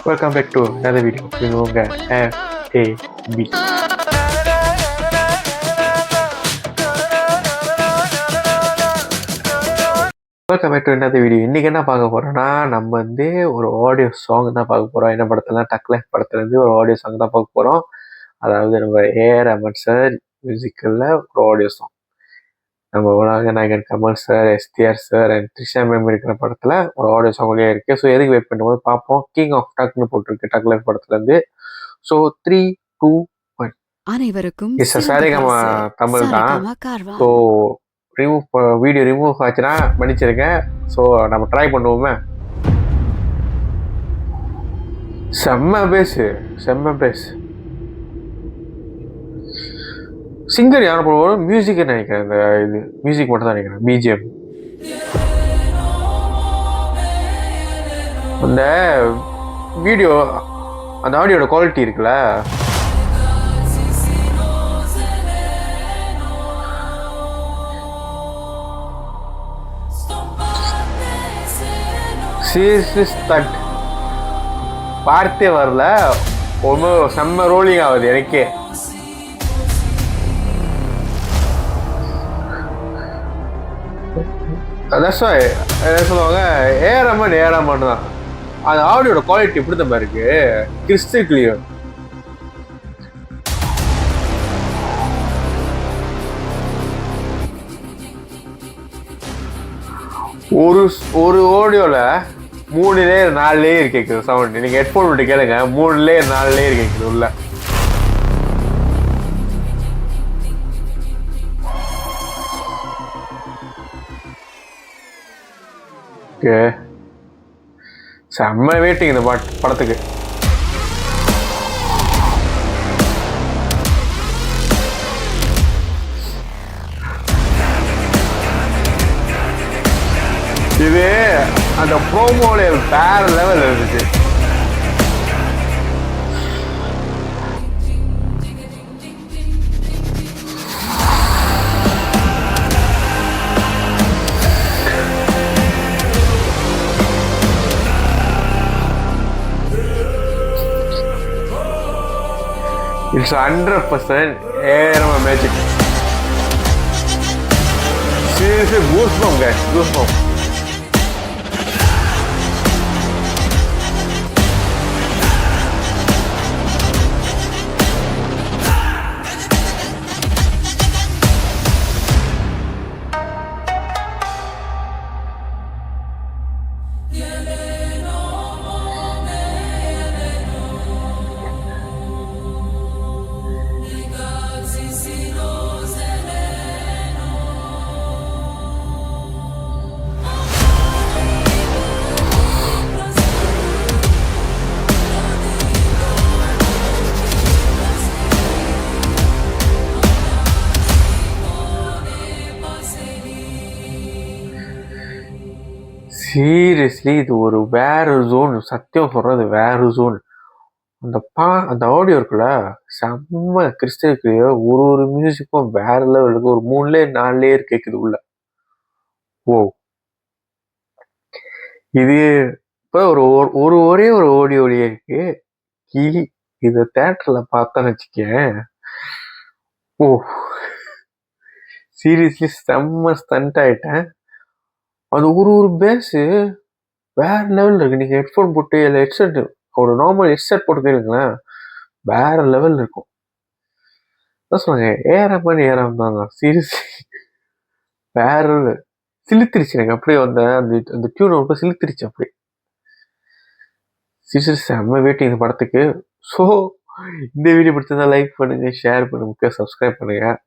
Welcome back to another video. இது உங்கள் FAB. Welcome back to another video. இன்றைக்கி என்ன பார்க்க போகிறோன்னா, நம்ம வந்து ஒரு ஆடியோ சாங் தான் பார்க்க போகிறோம். என்ன படத்துலனா டக் லைஃப் படத்துலேருந்து ஒரு ஆடியோ சாங் தான் பார்க்க போகிறோம். அதாவது நம்ம ஏஆர் ரஹ்மான் சார் மியூசிக்கில் ஒரு ஆடியோ சாங். நம்ம உலக நாயகன் Kamal sir, STR sir and Trisha ma'am இருக்கிற படத்தில் ஒரு ஆடியோ சாங்லேயே இருக்குது. ஸோ எதுக்கு வெயிட் பண்ணும்போது பார்ப்போம். கிங் ஆஃப் டக்னு போட்டிருக்கு டக் லைஃப் படத்துலேருந்து. ஸோ 3, 2, 1. அனைவருக்கும் எஸ் சரிகமா தமிழ் தான். ஸோ வீடியோ ரிமூவ் ஆச்சுன்னா மன்னிச்சிருக்கேன். ஸோ நம்ம ட்ரை பண்ணுவோமே. செம்ம பேஸ். சிங்கர் யாரும் போடுவோம், மியூசிக்கே நினைக்கிறேன். இந்த இது மியூசிக் மட்டும் தான் நினைக்கிறேன். பிஜிஎம் அந்த வீடியோ, அந்த ஆடியோட குவாலிட்டி இருக்குல்ல, தட் பார்த்தே வரல. ஒன்றும் செம்ம ரோலிங் ஆகுது எனக்கே. அதான் சொல்லுவாங்க, ஏஆர் ரஹ்மான் தான். அந்த ஆடியோட குவாலிட்டி எப்படி தான் இருக்கு, கிறிஸ்டல் கிளியர். ஒரு ஆடியோல 3 லேயர் 4 லேயர் கேட்குது சவுண்ட். நீங்க ஹெட்ஃபோன் விட்டு கேளுங்க, 3 லேயர் 4 லேயர் கேட்குது உள்ள. செம்ம வெயிட்டிங் இந்த படத்துக்கு. இது அந்த ப்ரோமோல வேற லெவல் இருந்துச்சு. It's 100% ARM magic. Seriously, goosebumps, guys. Goosebumps. Seriously இது ஒரு வேற ஜோன். சத்தியம் சொல்றது வேற ஜோன். அந்த ஆடியோ இருக்குல்ல, செம்ம கிறிஸ்டல் கிளியர். ஒரு மியூசிக்கும் வேற லெவலுக்கு. ஒரு 3 லேயர் 4 லேயர் கேட்குது உள்ள. ஓ, இது இப்போ ஒரே ஒரு ஆடியோலயே இருக்கு. இது தேட்டர்ல பார்த்தோன்னு வச்சுக்கேன். ஓ, சீரியஸ்லி செம்ம ஸ்டண்ட் ஆயிட்டேன். அது ஒரு பேஸு வேற லெவலில் இருக்கு. நீங்கள் ஹெட்ஃபோன் போட்டு இல்லை ஹெட்செட், ஒரு நார்மல் ஹெட்செட் போட்டு கேளுங்களேன், வேற லெவலில் இருக்கும். அதான் சொல்லுங்க, ஏஆர் தாங்க. சீரியஸ்லி வேற சிலுத்திருச்சு எனக்கு. அப்படியே அந்த டியூன் ரொம்ப சிலுத்திருச்சு அப்படியே. சீரியஸ் செம்ம வெயிட்டிங் இந்த படத்துக்கு. ஸோ இந்த வீடியோ பிடிச்சிருந்தா லைக் பண்ணுங்க, ஷேர் பண்ணுங்க, சப்ஸ்கிரைப் பண்ணுங்க.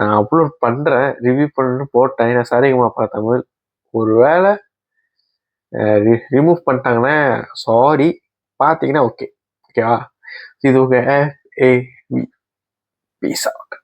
நான் அப்லோட் பண்ணுறேன், ரிவ்யூ பண்ணணும்னு போட்டேன். நான் சரிகமா தமிழ் ஒரு வேளை ரிமூவ் பண்ணிட்டாங்கன்னா சாரி, பார்த்தீங்கன்னா ஓகேவா. இது உங்க FAB. Peace out.